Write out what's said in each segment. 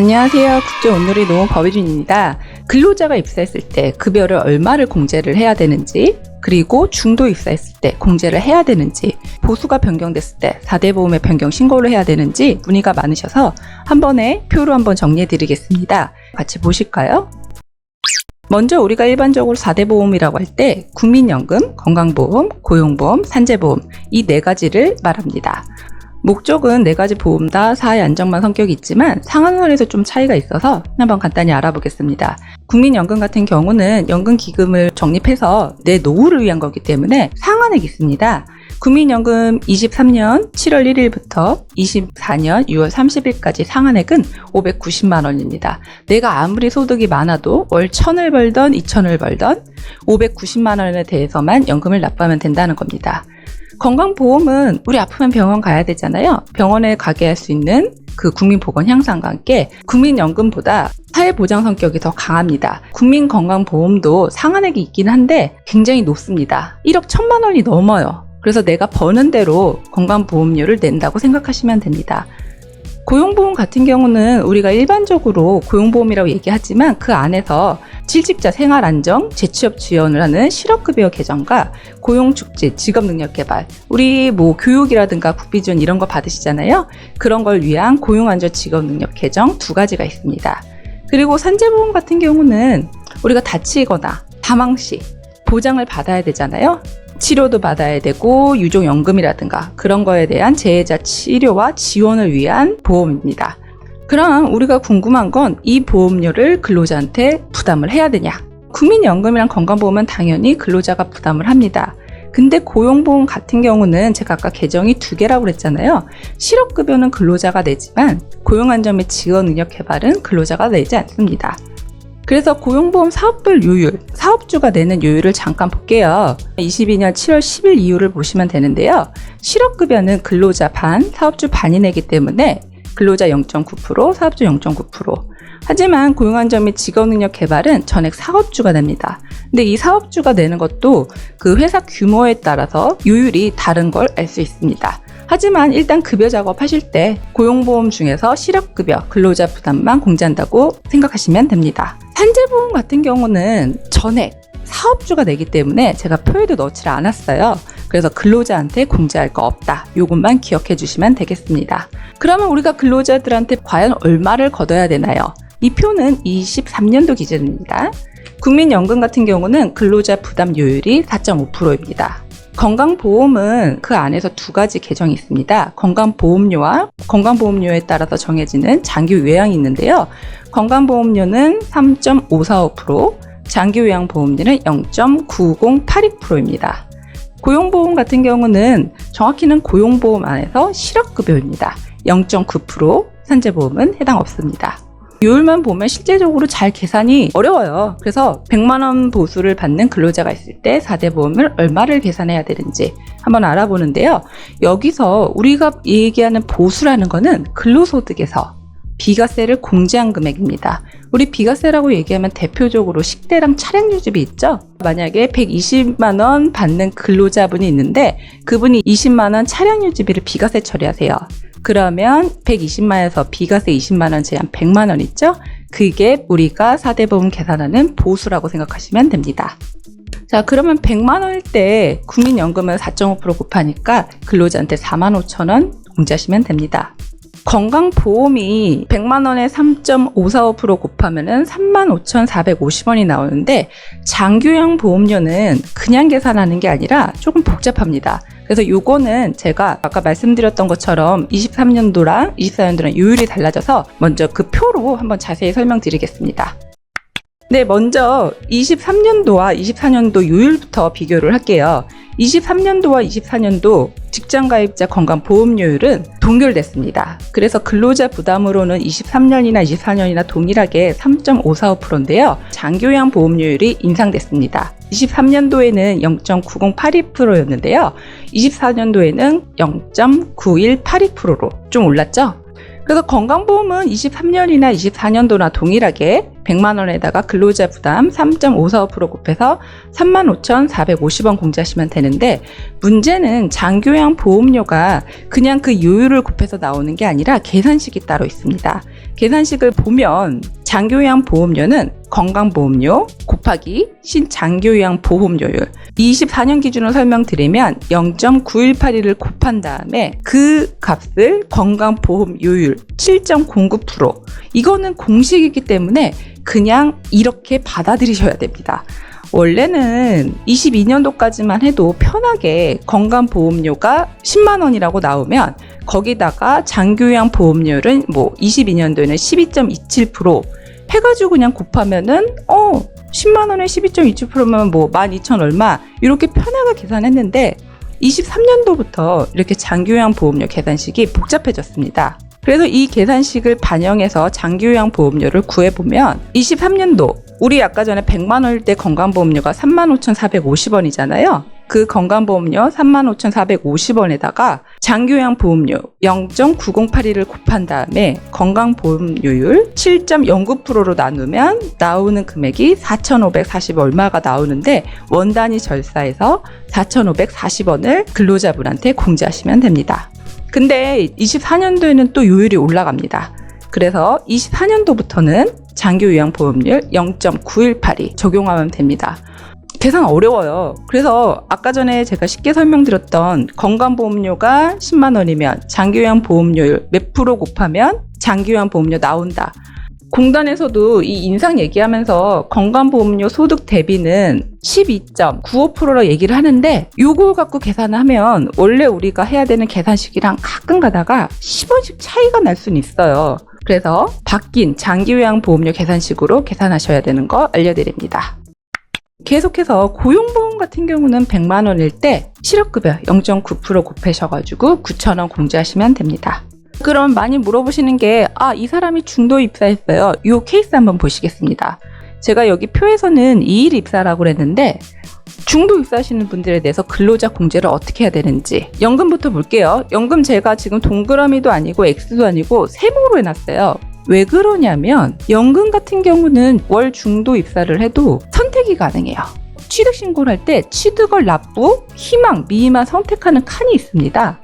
안녕하세요. 국제온누리 노무 법의준입니다. 근로자가 입사했을 때 급여를 얼마를 공제를 해야 되는지, 그리고 중도 입사했을 때 공제를 해야 되는지, 보수가 변경됐을 때 4대 보험에 변경 신고를 해야 되는지 문의가 많으셔서 한 번에 표로 한번 정리해 드리겠습니다. 같이 보실까요? 먼저 우리가 일반적으로 4대 보험이라고 할 때 국민연금, 건강보험, 고용보험, 산재보험 이 네 가지를 말합니다. 목적은 네 가지 보험 다 사회 안정만 성격이 있지만 상한선에서 좀 차이가 있어서 한번 간단히 알아보겠습니다. 국민연금 같은 경우는 연금기금을 적립해서 내 노후를 위한 거기 때문에 상한액이 있습니다. 국민연금 23년 7월 1일부터 24년 6월 30일까지 상한액은 590만 원입니다. 내가 아무리 소득이 많아도 월 1,000을 벌던 2,000을 벌던 590만 원에 대해서만 연금을 납부하면 된다는 겁니다. 건강보험은 우리 아프면 병원 가야 되잖아요. 병원에 가게 할 수 있는 그 국민보건 향상과 함께 국민연금보다 사회보장 성격이 더 강합니다. 국민건강보험도 상한액이 있긴 한데 굉장히 높습니다. 1억 1,000만 원이 넘어요. 그래서 내가 버는 대로 건강보험료를 낸다고 생각하시면 됩니다. 고용보험 같은 경우는 우리가 일반적으로 고용보험이라고 얘기하지만 그 안에서 실직자 생활안정, 재취업 지원을 하는 실업급여 개정과 고용축지, 직업능력개발, 우리 교육이라든가 국비지원 이런 거 받으시잖아요. 그런 걸 위한 고용안전 직업능력 개정 두 가지가 있습니다. 그리고 산재보험 같은 경우는 우리가 다치거나 사망 시 보장을 받아야 되잖아요. 치료도 받아야 되고 유족연금이라든가 그런 거에 대한 재해자 치료와 지원을 위한 보험입니다. 그럼 우리가 궁금한 건 이 보험료를 근로자한테 부담을 해야 되냐? 국민연금이랑 건강보험은 당연히 근로자가 부담을 합니다. 근데 고용보험 같은 경우는 제가 아까 개정이 두 개라고 그랬잖아요. 실업급여는 근로자가 내지만 고용안전 및 직업능력개발은 근로자가 내지 않습니다. 그래서 고용보험 사업별 요율, 사업주가 내는 요율을 잠깐 볼게요. 22년 7월 10일 이후를 보시면 되는데요. 실업급여는 근로자 반, 사업주 반이 내기 때문에 근로자 0.9%, 사업주 0.9%. 하지만 고용안전 및 직업능력 개발은 전액 사업주가 냅니다. 근데 이 사업주가 내는 것도 그 회사 규모에 따라서 요율이 다른 걸 알 수 있습니다. 하지만 일단 급여 작업하실 때 고용보험 중에서 실업급여, 근로자 부담만 공제한다고 생각하시면 됩니다. 산재보험 같은 경우는 전액 사업주가 내기 때문에 제가 표에도 넣지를 않았어요. 그래서 근로자한테 공제할 거 없다. 요것만 기억해 주시면 되겠습니다. 그러면 우리가 근로자들한테 과연 얼마를 걷어야 되나요? 이 표는 23년도 기준입니다. 국민연금 같은 경우는 근로자 부담 요율이 4.5%입니다. 건강보험은 그 안에서 두 가지 개정이 있습니다. 건강보험료와 건강보험료에 따라서 정해지는 장기 요양이 있는데요. 건강보험료는 3.545%, 장기 요양보험료는 0.9082%입니다. 고용보험 같은 경우는 정확히는 고용보험 안에서 실업급여입니다. 0.9%, 산재보험은 해당 없습니다. 요율만 보면 실제적으로 잘 계산이 어려워요. 그래서 100만 원 보수를 받는 근로자가 있을 때 4대 보험을 얼마를 계산해야 되는지 한번 알아보는데요. 여기서 우리가 얘기하는 보수라는 거는 근로소득에서 비과세를 공제한 금액입니다. 우리 비과세라고 얘기하면 대표적으로 식대랑 차량 유지비 있죠? 만약에 120만 원 받는 근로자분이 있는데 그분이 20만 원 차량 유지비를 비과세 처리하세요. 그러면 120만에서 비과세 20만 원 제한 100만 원 있죠? 그게 우리가 4대 보험 계산하는 보수라고 생각하시면 됩니다. 자, 그러면 100만 원일 때 국민연금은 4.5% 곱하니까 근로자한테 45,000원 공제하시면 됩니다. 건강보험이 100만 원에 3.545% 곱하면은 35,450원이 나오는데 장기요양 보험료는 그냥 계산하는 게 아니라 조금 복잡합니다. 그래서 요거는 제가 아까 말씀드렸던 것처럼 23년도랑 24년도랑 요율이 달라져서 먼저 그 표로 한번 자세히 설명드리겠습니다. 네, 먼저 23년도와 24년도 요율부터 비교를 할게요. 23년도와 24년도 직장가입자 건강보험료율은 동결됐습니다. 그래서 근로자 부담으로는 23년이나 24년이나 동일하게 3.545%인데요. 장기요양 보험료율이 인상됐습니다. 23년도에는 0.9082%였는데요. 24년도에는 0.9182%로 좀 올랐죠? 그래서 건강보험은 23년이나 24년도나 동일하게 100만 원에다가 근로자 부담 3.545% 곱해서 35,450원 공제하시면 되는데, 문제는 장기요양 보험료가 그냥 그 요율을 곱해서 나오는 게 아니라 계산식이 따로 있습니다. 계산식을 보면 장기요양보험료는 건강보험료 곱하기 신장기요양보험료율 24년 기준으로 설명드리면 0.9182를 곱한 다음에 그 값을 건강보험료율 7.09% 이거는 공식이기 때문에 그냥 이렇게 받아들이셔야 됩니다. 원래는 22년도까지만 해도 편하게 건강보험료가 10만 원이라고 나오면 거기다가 장기요양보험료는 22년도에는 12.27% 해가지고 그냥 곱하면은 10만 원에 12.27%면 12,000 얼마 이렇게 편하게 계산했는데 23년도부터 이렇게 장기요양보험료 계산식이 복잡해졌습니다. 그래서 이 계산식을 반영해서 장기요양보험료를 구해보면 23년도 우리 아까 전에 100만 원일 때 건강보험료가 35,450원이잖아요. 그 건강보험료 35,450원에다가 장기요양보험료 0.9082를 곱한 다음에 건강보험료율 7.09%로 나누면 나오는 금액이 4,540 얼마가 나오는데 원단위 절사해서 4,540원을 근로자분한테 공제하시면 됩니다. 근데 24년도에는 또 요율이 올라갑니다. 그래서 24년도부터는 장기요양보험료율 0.9182 적용하면 됩니다. 계산 어려워요. 그래서 아까 전에 제가 쉽게 설명드렸던 건강보험료가 10만 원이면 장기요양보험료율 몇 프로 곱하면 장기요양보험료 나온다. 공단에서도 이 인상 얘기하면서 건강보험료 소득 대비는 12.95%로 얘기를 하는데 요걸 갖고 계산하면 원래 우리가 해야 되는 계산식이랑 가끔 가다가 10원씩 차이가 날 수는 있어요. 그래서 바뀐 장기요양보험료 계산식으로 계산하셔야 되는 거 알려드립니다. 계속해서 고용보험 같은 경우는 100만 원일 때 실업급여 0.9% 곱하셔가지고 9,000원 공제하시면 됩니다. 그럼 많이 물어보시는 게 이 사람이 중도 입사했어요. 이 케이스 한번 보시겠습니다. 제가 여기 표에서는 2일 입사라고 그랬는데 중도 입사하시는 분들에 대해서 근로자 공제를 어떻게 해야 되는지 연금부터 볼게요. 연금 제가 지금 동그라미도 아니고 X도 아니고 세모로 해놨어요. 왜 그러냐면 연금 같은 경우는 월 중도 입사를 해도 선택이 가능해요. 취득신고를 할 때 취득을 납부, 희망, 미희만 선택하는 칸이 있습니다.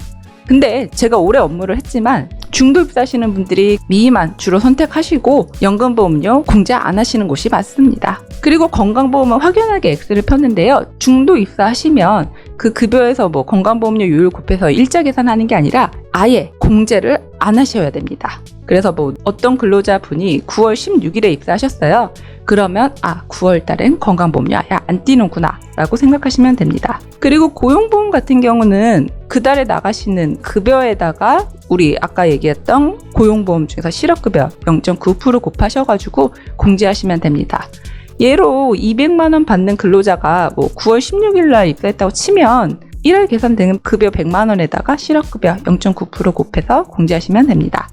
근데 제가 오래 업무를 했지만 중도 입사하시는 분들이 미희만 주로 선택하시고 연금보험료 공제 안 하시는 곳이 많습니다. 그리고 건강보험은 확연하게 X를 폈는데요. 중도 입사하시면 그 급여에서 건강보험료율 곱해서 일자 계산하는 게 아니라 아예 공제를 안 하셔야 됩니다. 그래서 어떤 근로자분이 9월 16일에 입사하셨어요. 그러면 9월 달엔 건강보험료 아예 안 띄는구나 라고 생각하시면 됩니다. 그리고 고용보험 같은 경우는 그 달에 나가시는 급여에다가 우리 아까 얘기했던 고용보험 중에서 실업급여 0.9% 곱하셔가지고 공제하시면 됩니다. 예로 200만 원 받는 근로자가 9월 16일 날 입사했다고 치면 1월 계산되는 급여 100만 원에다가 실업급여 0.9% 곱해서 공제하시면 됩니다.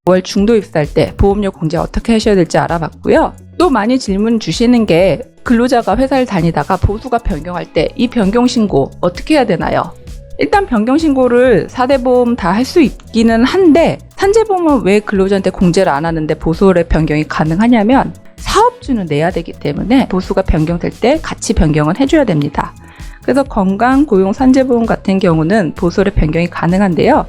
월 중도 입사할 때 보험료 공제 어떻게 하셔야 될지 알아봤고요. 또 많이 질문 주시는 게 근로자가 회사를 다니다가 보수가 변경할 때 이 변경 신고 어떻게 해야 되나요? 일단 변경 신고를 4대 보험 다 할 수 있기는 한데 산재보험은 왜 근로자한테 공제를 안 하는데 보수의 변경이 가능하냐면 사업주는 내야 되기 때문에 보수가 변경될 때 같이 변경은 해줘야 됩니다. 그래서 건강, 고용, 산재보험 같은 경우는 보수의 변경이 가능한데요.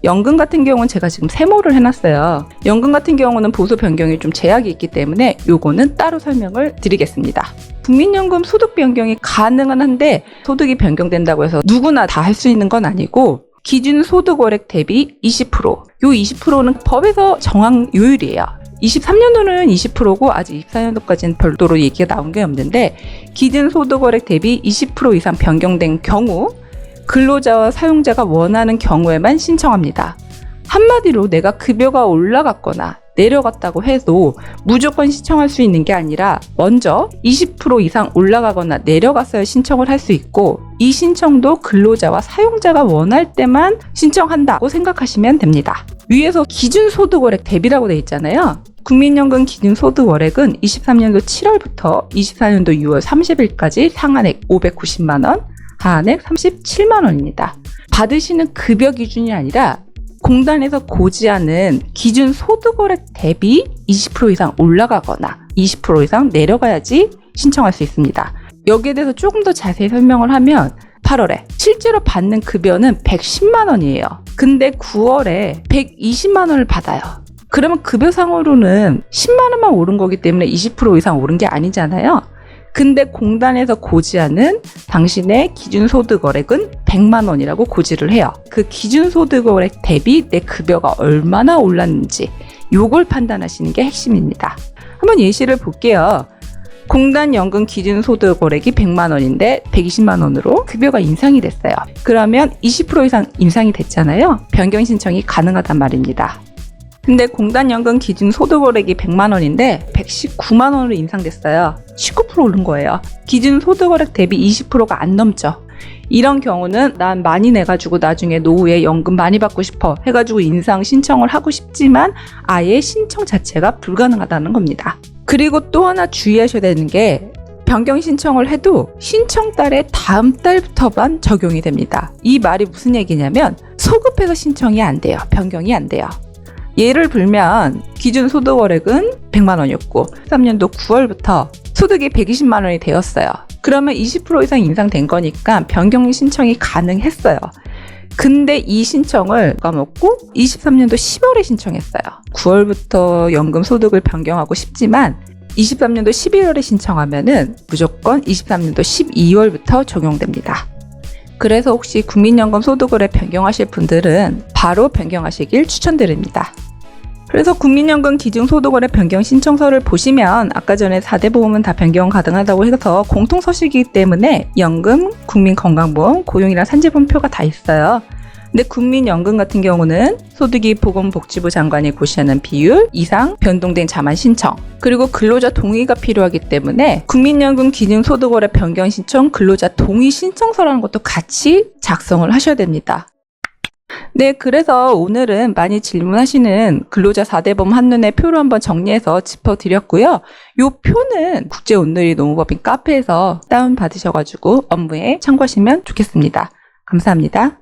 연금 같은 경우는 제가 지금 세모를 해놨어요. 연금 같은 경우는 보수 변경이 좀 제약이 있기 때문에 요거는 따로 설명을 드리겠습니다. 국민연금 소득 변경이 가능은 한데 소득이 변경된다고 해서 누구나 다 할 수 있는 건 아니고 기준 소득월액 대비 20%. 요 20%는 법에서 정한 요율이에요. 23년도는 20%고 아직 24년도까지는 별도로 얘기가 나온 게 없는데 기준 소득월액 대비 20% 이상 변경된 경우 근로자와 사용자가 원하는 경우에만 신청합니다. 한마디로 내가 급여가 올라갔거나 내려갔다고 해도 무조건 신청할 수 있는 게 아니라 먼저 20% 이상 올라가거나 내려갔어야 신청을 할 수 있고 이 신청도 근로자와 사용자가 원할 때만 신청한다고 생각하시면 됩니다. 위에서 기준소득월액 대비라고 되어 있잖아요. 국민연금 기준소득월액은 23년도 7월부터 24년도 6월 30일까지 상한액 590만 원, 하한액 37만 원입니다. 받으시는 급여 기준이 아니라 공단에서 고지하는 기준 소득월액 대비 20% 이상 올라가거나 20% 이상 내려가야지 신청할 수 있습니다. 여기에 대해서 조금 더 자세히 설명을 하면 8월에 실제로 받는 급여는 110만 원이에요. 근데 9월에 120만 원을 받아요. 그러면 급여상으로는 10만 원만 오른 거기 때문에 20% 이상 오른 게 아니잖아요. 근데 공단에서 고지하는 당신의 기준소득월액은 100만 원이라고 고지를 해요. 그 기준소득월액 대비 내 급여가 얼마나 올랐는지 요걸 판단하시는 게 핵심입니다. 한번 예시를 볼게요. 공단 연금 기준소득월액이 100만 원인데 120만 원으로 급여가 인상이 됐어요. 그러면 20% 이상 인상이 됐잖아요. 변경 신청이 가능하단 말입니다. 근데 공단 연금 기준 소득월액이 100만 원인데 119만 원으로 인상됐어요. 19% 오른 거예요. 기준 소득월액 대비 20%가 안 넘죠. 이런 경우는 난 많이 내가지고 나중에 노후에 연금 많이 받고 싶어 해가지고 인상 신청을 하고 싶지만 아예 신청 자체가 불가능하다는 겁니다. 그리고 또 하나 주의하셔야 되는 게 변경 신청을 해도 신청 달의 다음 달부터만 적용이 됩니다. 이 말이 무슨 얘기냐면 소급해서 신청이 안 돼요. 변경이 안 돼요. 예를 들면 기준 소득월액은 100만 원이었고 3년도 9월부터 소득이 120만 원이 되었어요. 그러면 20% 이상 인상된 거니까 변경 신청이 가능했어요. 근데 이 신청을 까먹고 23년도 10월에 신청했어요. 9월부터 연금 소득을 변경하고 싶지만 23년도 11월에 신청하면은 무조건 23년도 12월부터 적용됩니다. 그래서 혹시 국민연금 소득월액 변경하실 분들은 바로 변경하시길 추천드립니다. 그래서 국민연금 기준소득월액 변경 신청서를 보시면 아까 전에 4대 보험은 다 변경 가능하다고 해서 공통서식이기 때문에 연금, 국민건강보험, 고용이랑 산재보험표가 다 있어요. 근데 국민연금 같은 경우는 소득이 보건복지부 장관이 고시하는 비율 이상 변동된 자만 신청, 그리고 근로자 동의가 필요하기 때문에 국민연금 기준소득월액 변경 신청 근로자 동의 신청서라는 것도 같이 작성을 하셔야 됩니다. 네, 그래서 오늘은 많이 질문하시는 근로자 4대 보험 한눈에 표로 한번 정리해서 짚어드렸고요. 이 표는 국제온누리 노무법인 카페에서 다운받으셔가지고 업무에 참고하시면 좋겠습니다. 감사합니다.